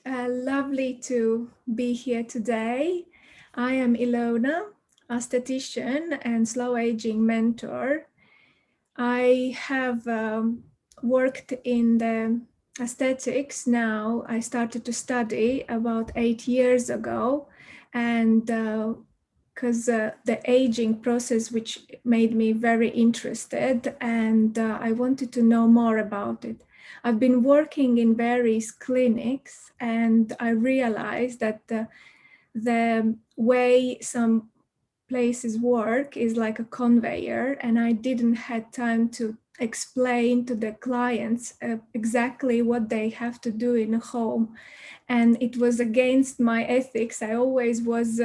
Lovely to be here today. I am Ilona, aesthetician and slow aging mentor. I have worked in the aesthetics now. I started to study about 8 years ago, and because the aging process, which made me very interested, and I wanted to know more about it. I've been working in various clinics, and I realized that the way some places work is like a conveyor, and I didn't have time to explain to the clients exactly what they have to do in a home, and it was against my ethics. I always was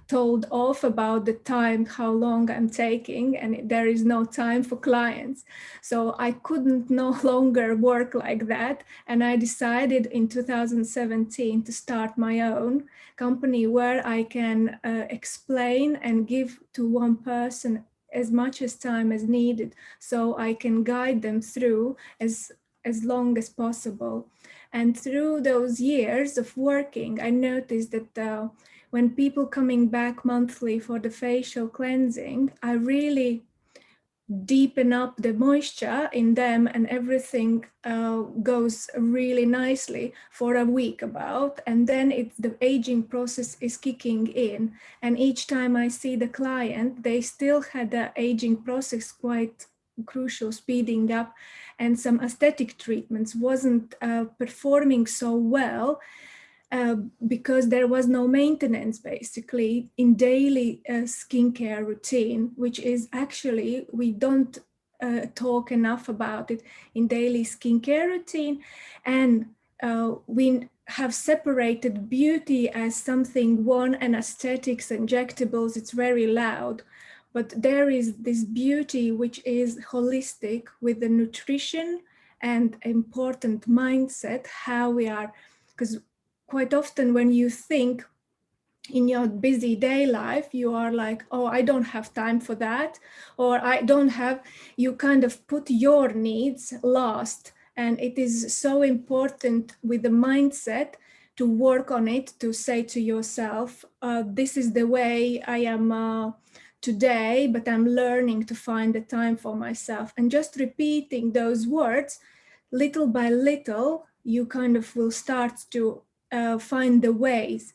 told off about the time, how long I'm taking, and there is no time for clients. So I couldn't no longer work like that, and I decided in 2017 to start my own company where I can explain and give to one person as much as time as needed, so I can guide them through as long as possible. And through those years of working, I noticed that when people coming back monthly for the facial cleansing, I really deepen up the moisture in them, and everything goes really nicely for a week about, and then the aging process is kicking in. And each time I see the client, they still had the aging process quite crucial, speeding up, and some aesthetic treatments wasn't performing so well because there was no maintenance basically in daily skincare routine, which is actually, we don't talk enough about it in daily skincare routine. And we have separated beauty as something one, and aesthetics, injectables, it's very loud. But there is this beauty which is holistic with the nutrition and important mindset, how we are, because quite often when you think in your busy day life, you are like, oh, I don't have time for that, or I don't have, you kind of put your needs last. And it is so important with the mindset to work on it, to say to yourself, this is the way I am today, but I'm learning to find the time for myself. And just repeating those words little by little, you kind of will start to find the ways,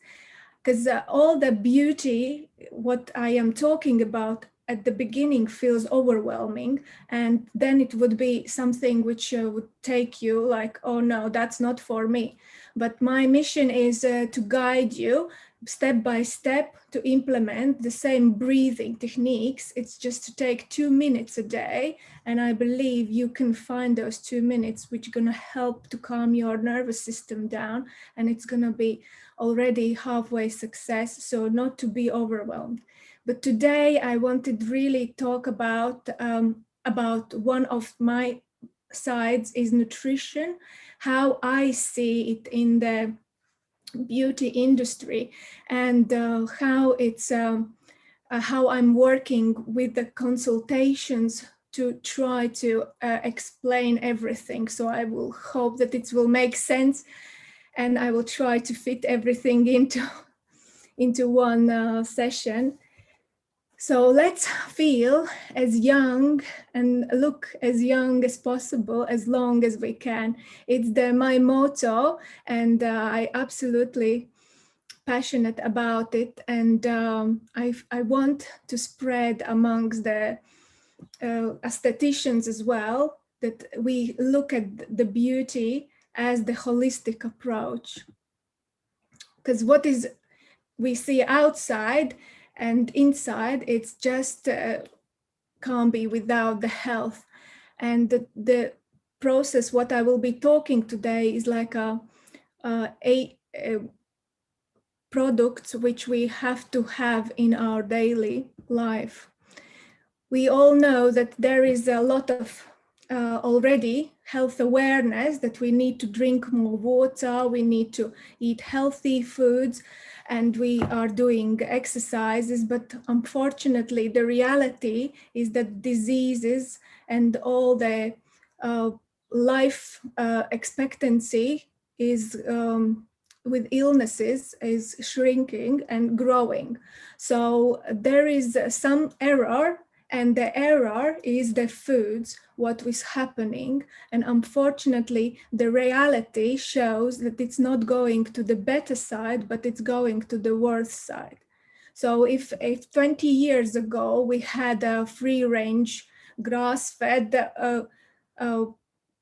because all the beauty, what I am talking about at the beginning, feels overwhelming, and then it would be something which would take you like, oh no, that's not for me. But my mission is to guide you step by step to implement the same breathing techniques. It's just to take 2 minutes a day, and I believe you can find those 2 minutes which are going to help to calm your nervous system down, and it's going to be already halfway success, so not to be overwhelmed. But today I wanted really talk about one of my sides is nutrition, how I see it in the beauty industry, and how I'm working with the consultations to try to explain everything. So I will hope that it will make sense, and I will try to fit everything into one session. So let's feel as young and look as young as possible, as long as we can. It's my motto, and I absolutely passionate about it. And I want to spread amongst the aestheticians as well, that we look at the beauty as the holistic approach. Because what is we see outside and inside, it's just can't be without the health. And the process, what I will be talking today, is like a products which we have to have in our daily life. We all know that there is a lot of already health awareness, that we need to drink more water, we need to eat healthy foods, and we are doing exercises. But unfortunately, the reality is that diseases and all the life expectancy is with illnesses is shrinking and growing. So there is some error, and the error is the foods, what is happening. And unfortunately, the reality shows that it's not going to the better side, but it's going to the worse side. So if 20 years ago we had a free range grass-fed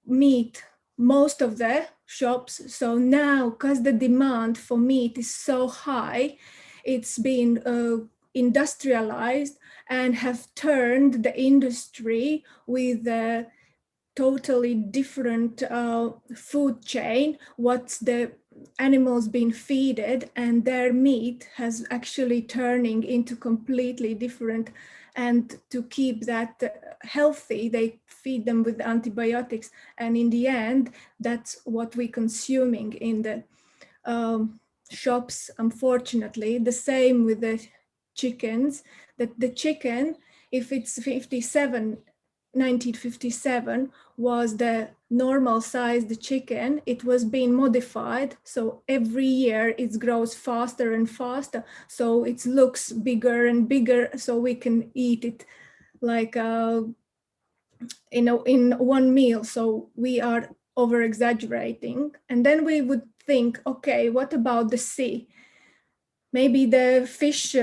meat, most of the shops. So now, because the demand for meat is so high, it's been industrialized and have turned the industry with a totally different food chain, what's the animals being feeded, and their meat has actually turning into completely different. And to keep that healthy, they feed them with antibiotics, and in the end that's what we're consuming in the shops, unfortunately. The same with the chickens, that the chicken, if it's 1957 was the normal sized chicken, it was being modified. So every year it grows faster and faster. So it looks bigger and bigger, so we can eat it like in one meal. So we are over exaggerating. And then we would think, okay, what about the sea? Maybe the fish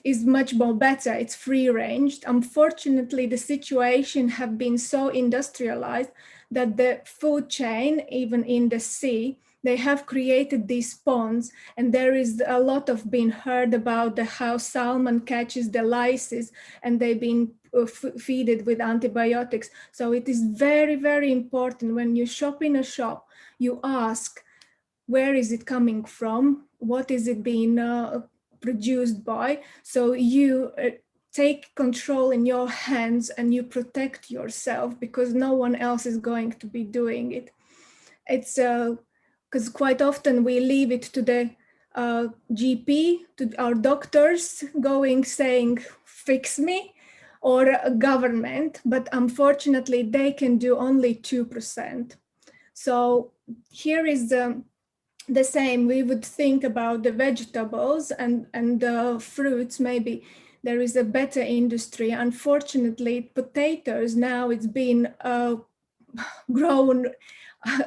is much more better. It's free ranged. Unfortunately, the situation have been so industrialized that the food chain, even in the sea, they have created these ponds, and there is a lot of being heard about the how salmon catches the lysis, and they've been feeded with antibiotics. So it is very, very important when you shop in a shop, you ask, where is it coming from? What is it being produced by? So you take control in your hands and you protect yourself, because no one else is going to be doing it. It's because quite often we leave it to the GP, to our doctors going saying, fix me, or a government, but unfortunately they can do only 2%. So here is the same. We would think about the vegetables and the fruits. Maybe there is a better industry. Unfortunately, potatoes now, it's been grown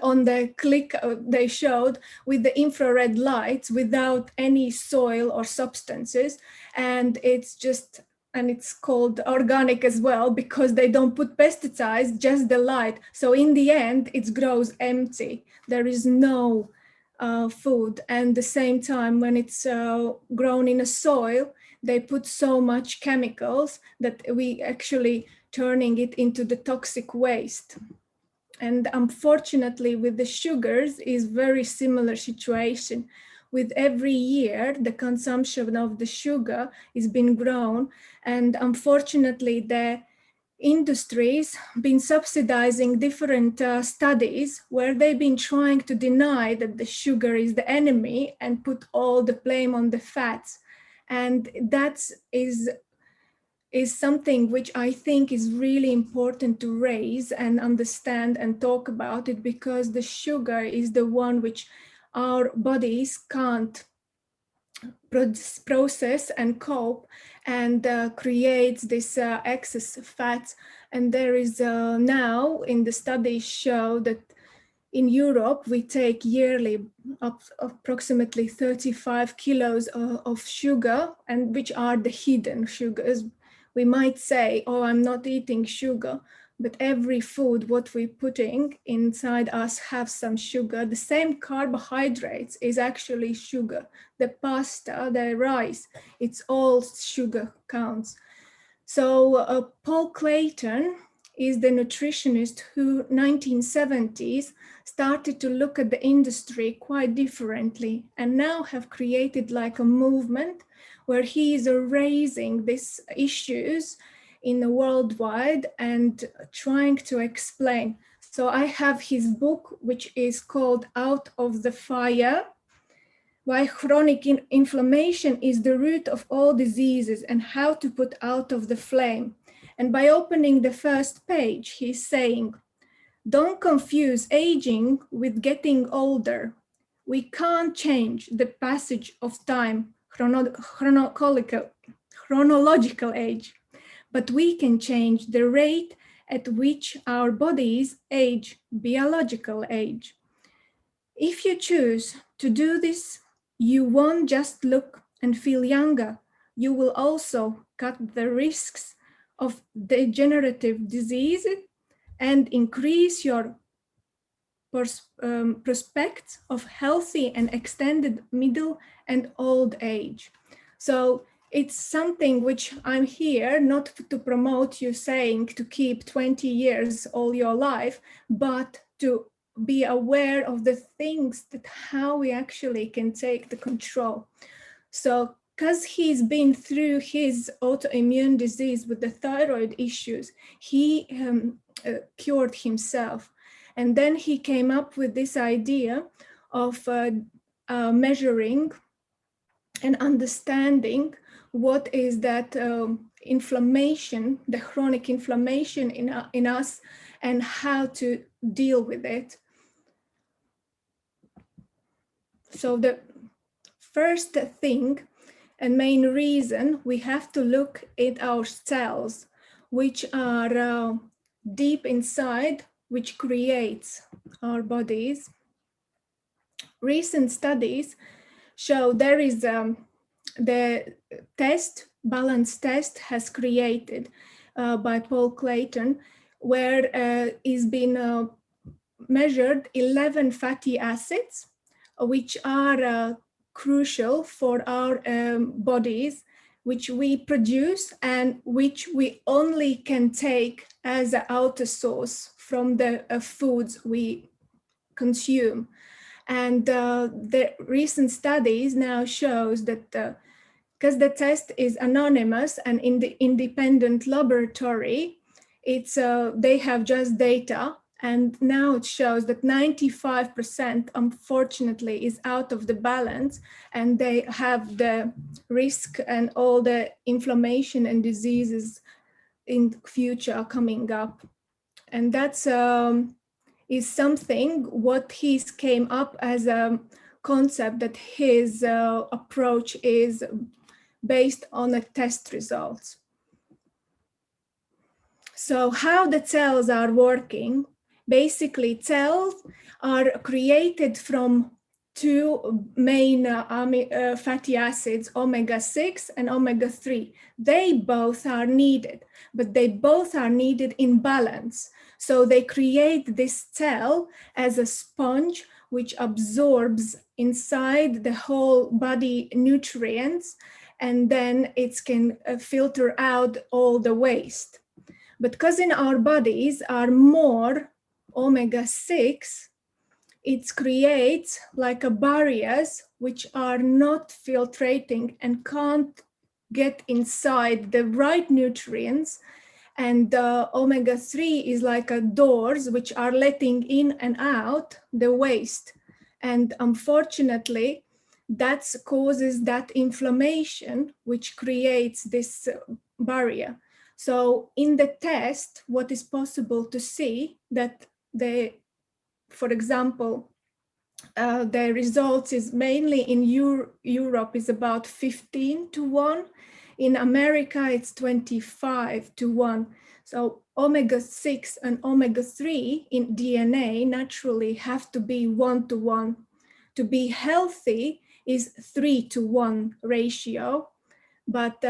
on the click they showed with the infrared lights without any soil or substances, and it's called organic as well, because they don't put pesticides, just the light. So in the end it grows empty, there is no food. And the same time, when it's grown in a soil, they put so much chemicals that we actually turning it into the toxic waste. And unfortunately, with the sugars is very similar situation. With every year, the consumption of the sugar is being grown, and unfortunately, the industries been subsidizing different studies where they've been trying to deny that the sugar is the enemy and put all the blame on the fats. And that is something which I think is really important to raise and understand and talk about it, because the sugar is the one which our bodies can't process and cope, and creates this excess fats. And there is now in the studies show that in Europe, we take yearly approximately 35 kilos of sugar, and which are the hidden sugars. We might say, oh, I'm not eating sugar, but every food, what we're putting inside us have some sugar. The same carbohydrates is actually sugar. The pasta, the rice, it's all sugar counts. So Paul Clayton is the nutritionist who 1970s started to look at the industry quite differently, and now have created like a movement where he is raising these issues in the worldwide and trying to explain. So I have his book, which is called Out of the Fire: Why Chronic Inflammation is the Root of All Diseases and How to Put Out of the Flame. And by opening the first page, he's saying, don't confuse aging with getting older. We can't change the passage of time, chronological age, but we can change the rate at which our bodies age, biological age. If you choose to do this, you won't just look and feel younger, you will also cut the risks of degenerative disease and increase your prospects of healthy and extended middle and old age. So it's something which I'm here not to promote you saying to keep 20 years all your life, but to be aware of the things that how we actually can take the control. So because he's been through his autoimmune disease with the thyroid issues, he cured himself. And then he came up with this idea of measuring and understanding what is that inflammation, the chronic inflammation in us, and how to deal with it. So the first thing and main reason we have to look at our cells, which are deep inside, which creates our bodies. Recent studies show there is the balance test has created by Paul Clayton, where is been measured 11 fatty acids, which are crucial for our bodies, which we produce and which we only can take as an outer source from the foods we consume. And the recent studies now shows that because the test is anonymous and in the independent laboratory, it's they have just data, and now it shows that 95% unfortunately is out of the balance, and they have the risk and all the inflammation and diseases in the future coming up. And that's is something what he's came up as a concept that his approach is based on the test results. So how the cells are working, basically cells are created from two main fatty acids, omega-6 and omega-3. They both are needed, but they both are needed in balance. So they create this cell as a sponge which absorbs inside the whole body nutrients, and then it can filter out all the waste. But because in our bodies are more omega-6, it creates like a barriers which are not filtrating and can't get inside the right nutrients. And omega-3 is like a doors which are letting in and out the waste. And unfortunately, that causes that inflammation, which creates this barrier. So in the test, what is possible to see that for example, the results is mainly in Europe is about 15-1. In America, it's 25-1. So omega-6 and omega-3 in DNA naturally have to be 1-1. To be healthy is 3-1 ratio. But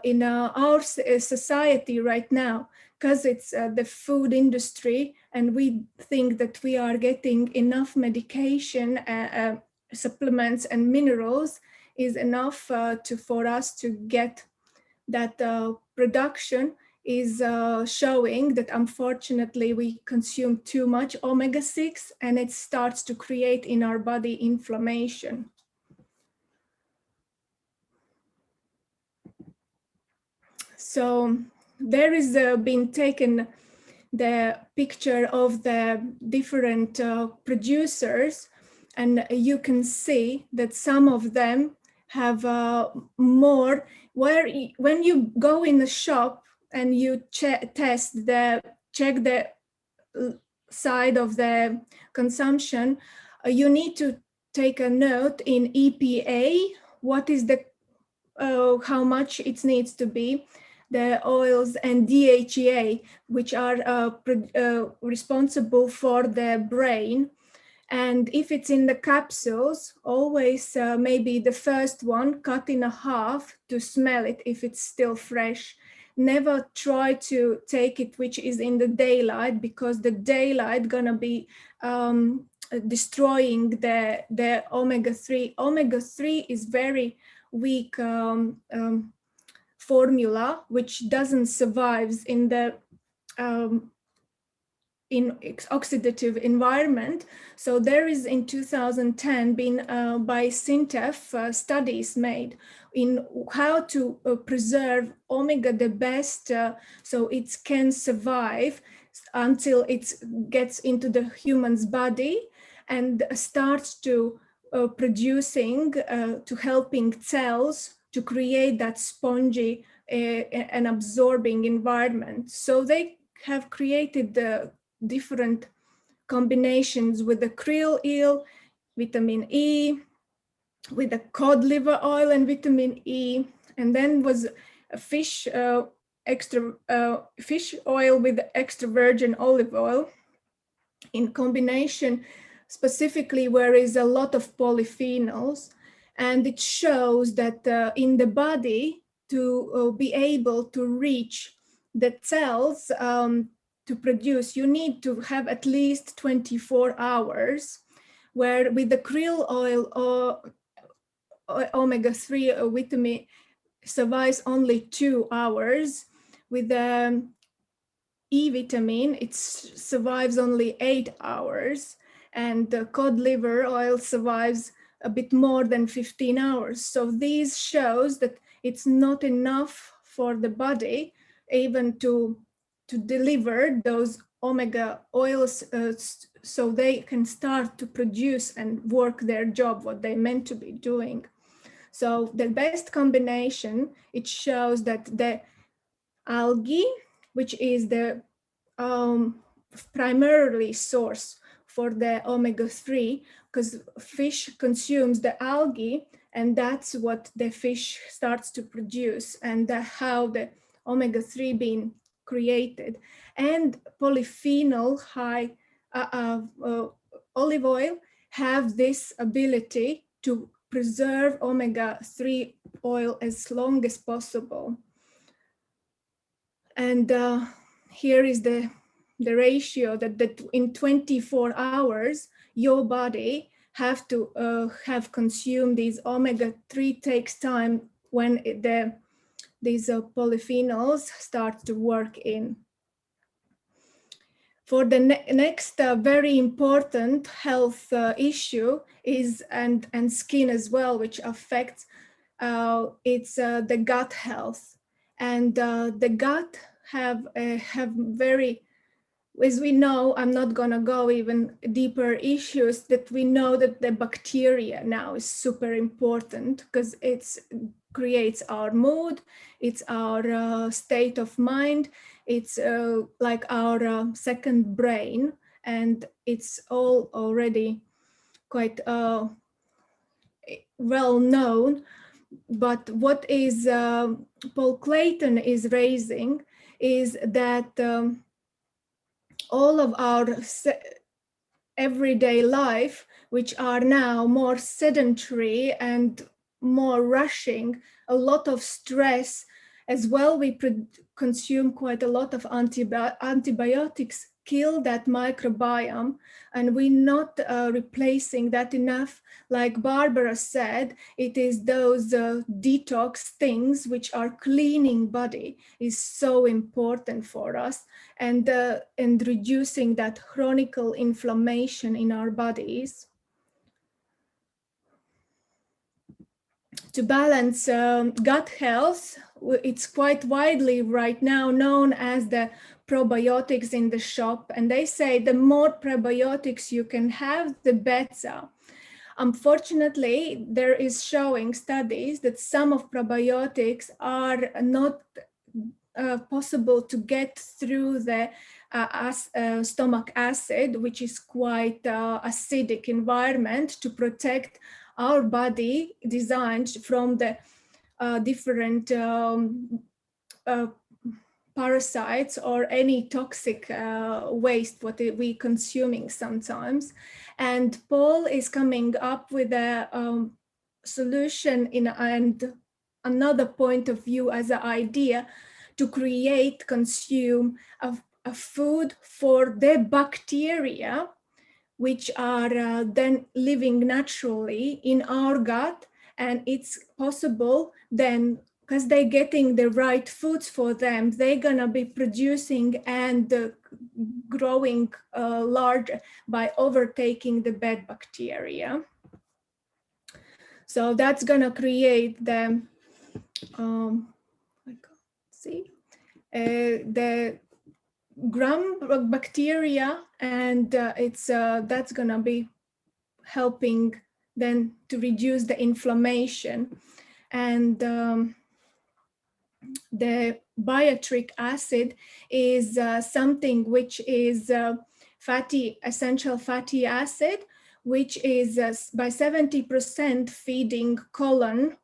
in our society right now, because it's the food industry and we think that we are getting enough medication, supplements and minerals is enough for us to get that production is showing that unfortunately we consume too much omega-6 and it starts to create in our body inflammation. So there is been taken the picture of the different producers, and you can see that some of them have more. When you go in the shop and you check the side of the consumption, you need to take a note in EPA, what is the how much it needs to be, the oils, and DHEA, which are responsible for the brain. And if it's in the capsules, always maybe the first one cut in half to smell it if it's still fresh. Never try to take it which is in the daylight, because the daylight gonna be destroying the omega-3. Omega-3 is very weak formula, which doesn't survive in the in oxidative environment. So there is in 2010 been by Sintef studies made in how to preserve omega the best, so it can survive until it gets into the human's body and starts to producing, to helping cells to create that spongy and absorbing environment. So they have created the different combinations with the krill eel, vitamin E, with the cod liver oil and vitamin E, and then was a fish fish oil with extra virgin olive oil in combination, specifically where is a lot of polyphenols. And it shows that in the body, to be able to reach the cells to produce, you need to have at least 24 hours, where with the krill oil or omega-3 vitamin survives only 2 hours. With the E vitamin, it survives only 8 hours, and the cod liver oil survives a bit more than 15 hours. So these shows that it's not enough for the body even to deliver those omega oils so they can start to produce and work their job, what they meant to be doing. So the best combination, it shows that the algae, which is the primarily source for the omega-3, because fish consumes the algae, and that's what the fish starts to produce, and how the omega-3 being created. And polyphenol high olive oil have this ability to preserve omega-3 oil as long as possible. And here is the ratio that in 24 hours, your body have to have consumed these omega-3 takes time when these polyphenols start to work in. For the next very important health issue is, and skin as well, which affects, it's the gut health. And the gut have very, as we know, I'm not gonna go even deeper issues, that we know that the bacteria now is super important, because it creates our mood, it's our state of mind, it's like our second brain, and it's all already quite well known. But what is Paul Clayton is raising is that all of our everyday life, which are now more sedentary and more rushing, a lot of stress as well, we consume quite a lot of antibiotics, kill that microbiome, and we're not replacing that enough. Like Barbara said, it is those detox things which are cleaning body is so important for us, and reducing that chronic inflammation in our bodies. To balance gut health, it's quite widely right now known as the probiotics in the shop. And they say the more probiotics you can have, the better. Unfortunately, there is showing studies that some of probiotics are not possible to get through the stomach acid, which is quite acidic environment to protect our body, designed from the different parasites or any toxic waste what we consuming sometimes. And Paul is coming up with a solution and another point of view as an idea to consume a food for the bacteria which are then living naturally in our gut. And it's possible then, because they're getting the right foods for them, they're gonna be producing and growing large by overtaking the bad bacteria. So that's gonna create the, I can't see, the gram bacteria, and that's gonna be helping then to reduce the inflammation. And the biotric acid is something which is essential fatty acid, which is by 70% feeding colon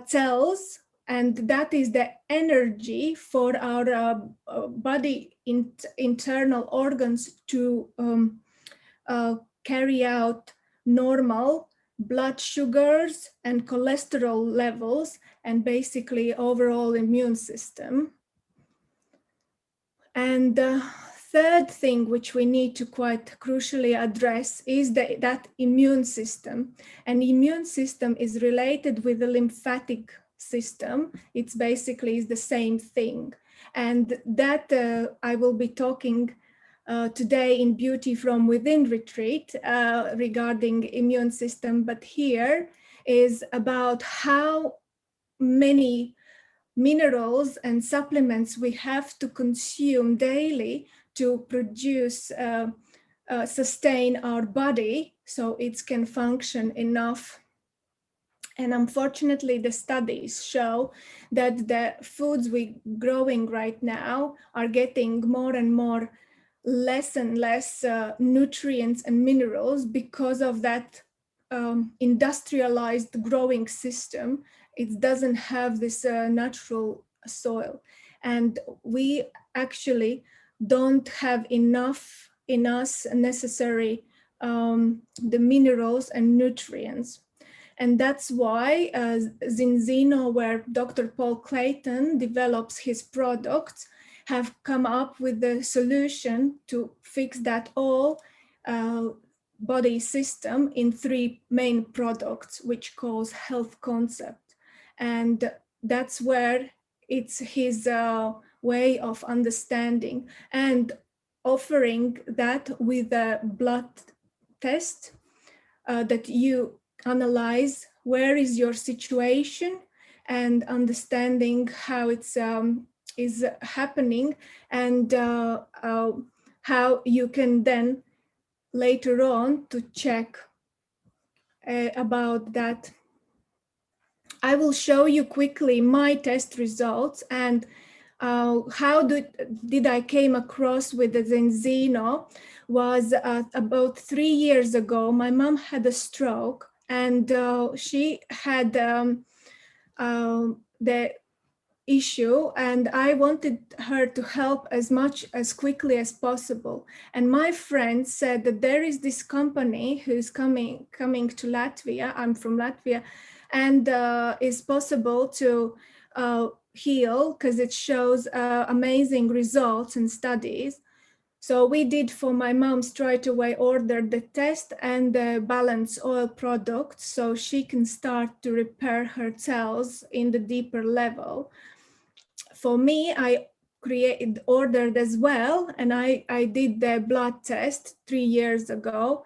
cells, and that is the energy for our body internal organs to carry out normal blood sugars and cholesterol levels, and basically overall immune system. And the third thing which we need to quite crucially address is that immune system. And immune system is related with the lymphatic system. It's basically the same thing. And that I will be talking today in Beauty from Within retreat regarding immune system, but here is about how many minerals and supplements we have to consume daily to produce, sustain our body so it can function enough. And unfortunately, the studies show that the foods we're growing right now are getting more and more less and less nutrients and minerals because of that industrialized growing system. It doesn't have this natural soil. And we actually don't have enough in us necessary the minerals and nutrients. And that's why Zinzino, where Dr. Paul Clayton develops his products, have come up with the solution to fix that all body system in 3 main products, which calls Health Concept. And that's where it's his way of understanding and offering that with a blood test that you analyze where is your situation and understanding how it's is happening, and how you can then later on to check about that. I will show you quickly my test results and how did I came across with the Zenzino was about 3 years ago. My mom had a stroke, and she had the issue, and I wanted her to help as much as quickly as possible. And my friend said that there is this company who's coming to Latvia. I'm from Latvia, and is possible to heal because it shows amazing results and studies. So we did for my mom straight away order the test and the balance oil product so she can start to repair her cells in the deeper level. For me, I ordered as well, and I did the blood test 3 years ago.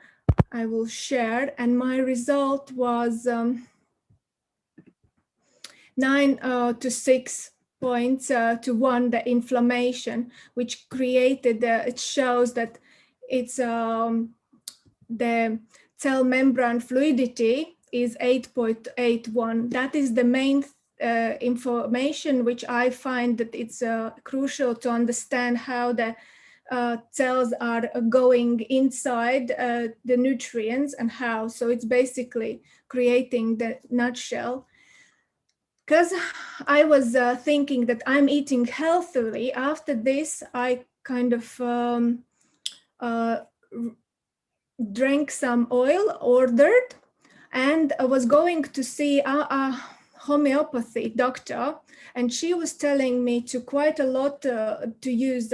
I will share, and my result was 9 to 6 points to 1, the inflammation, which created, it shows that it's the cell membrane fluidity is 8.81. That is the main information which I find that it's crucial to understand how the cells are going inside the nutrients and how. So it's basically creating the nutshell. Because I was thinking that I'm eating healthily. After this, I kind of uh, drank some oil, ordered, and I was going to see a homeopathy doctor, and she was telling me to quite a lot to use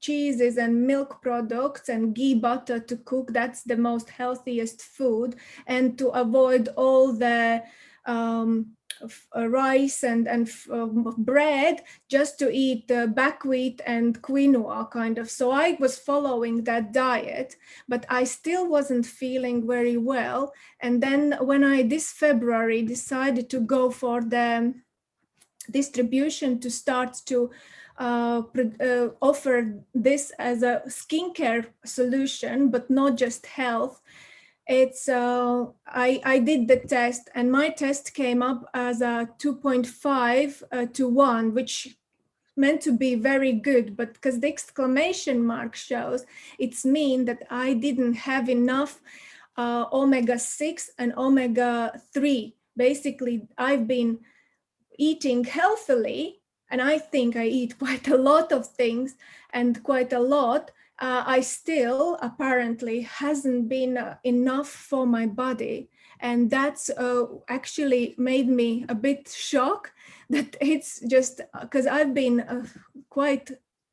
cheeses and milk products and ghee butter to cook. That's the most healthiest food, and to avoid all the rice and bread, just to eat buckwheat and quinoa kind of. So I was following that diet, but I still wasn't feeling very well. And then when I this February decided to go for the distribution to start to offer this as a skincare solution, but not just health, it's I did the test, and my test came up as a 2.5 to 1, which meant to be very good, but because the exclamation mark shows, it's mean that I didn't have enough omega-6 and omega-3. Basically, I've been eating healthily, and I think I eat quite a lot of things and quite a lot, I still apparently hasn't been enough for my body. And that's actually made me a bit shocked that it's just because I've been quite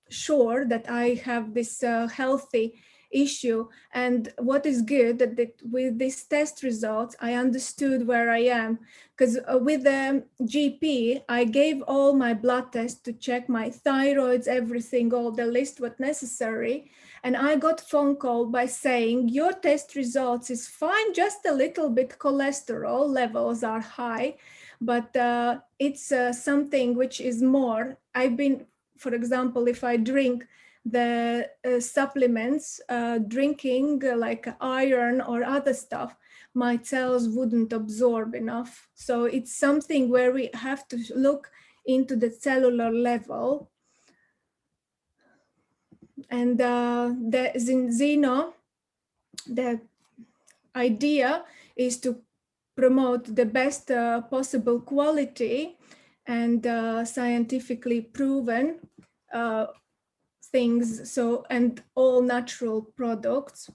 sure that I have this healthy issue. And what is good that with these test results, I understood where I am, because with the GP, I gave all my blood tests to check my thyroids, everything, all the list what necessary. And I got phone call by saying, your test results is fine, just a little bit cholesterol levels are high, but it's something which is more. I've been, for example, if I drink the supplements, drinking like iron or other stuff, my cells wouldn't absorb enough. So it's something where we have to look into the cellular level. And the Zeno, the idea is to promote the best possible quality and scientifically proven things, so, and all natural products.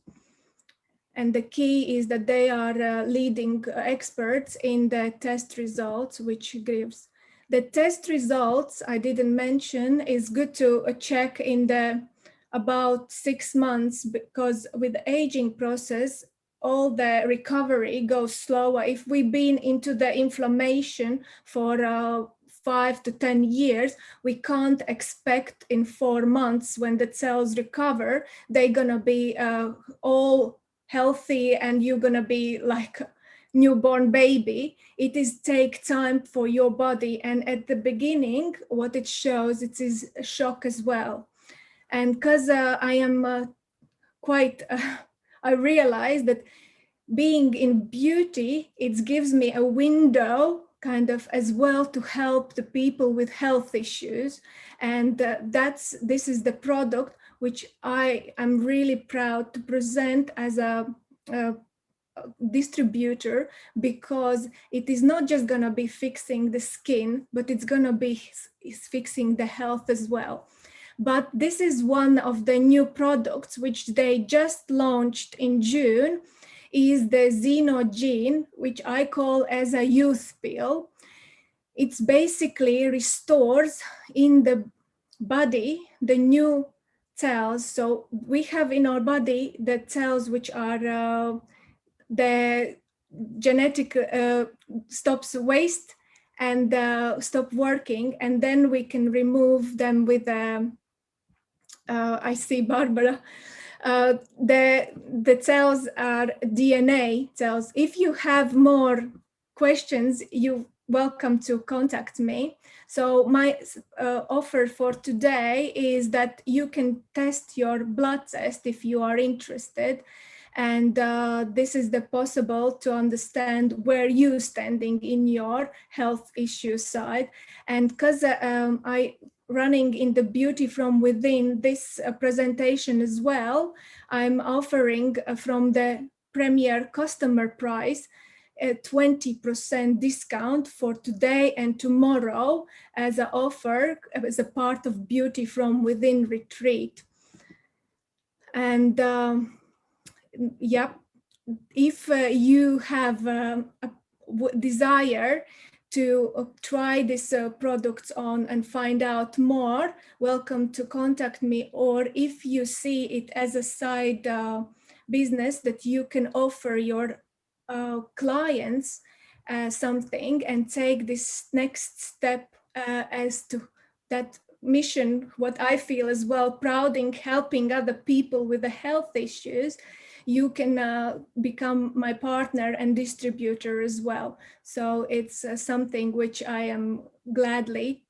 And the key is that they are leading experts in the test results, which gives the test results I didn't mention is good to check in the about 6 months, because with the aging process, all the recovery goes slower. If we've been into the inflammation for 5 to 10 years, we can't expect in 4 months when the cells recover, they're gonna be all healthy and you're gonna be like a newborn baby. It is take time for your body, and at the beginning what it shows, it is a shock as well. And because I am quite I realized that being in beauty, it gives me a window kind of as well to help the people with health issues. And this is the product which I am really proud to present as a distributor, because it is not just going to be fixing the skin, but it's going to be fixing the health as well. But this is one of the new products which they just launched in June, is the Xenogene, which I call as a youth pill. It's basically restores in the body the new cells. So we have in our body the cells which are the genetic stops waste and stop working, and then we can remove them with I see Barbara. The cells are DNA cells. If you have more questions, you're welcome to contact me. So my offer for today is that you can test your blood test if you are interested. And this is the possible to understand where you standing in your health issue side. And because running in the Beauty from Within, this presentation as well, I'm offering from the Premier customer price a 20% discount for today and tomorrow as an offer, as a part of Beauty from Within retreat. And yep, if you have a desire to try these products on and find out more, welcome to contact me. Or if you see it as a side business that you can offer your clients something and take this next step as to that mission, what I feel as well, proud in helping other people with the health issues, you can become my partner and distributor as well. So it's something which I am gladly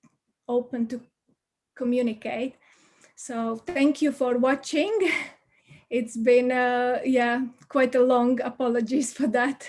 open to communicate. So thank you for watching. It's been, yeah, quite a long, apologies for that.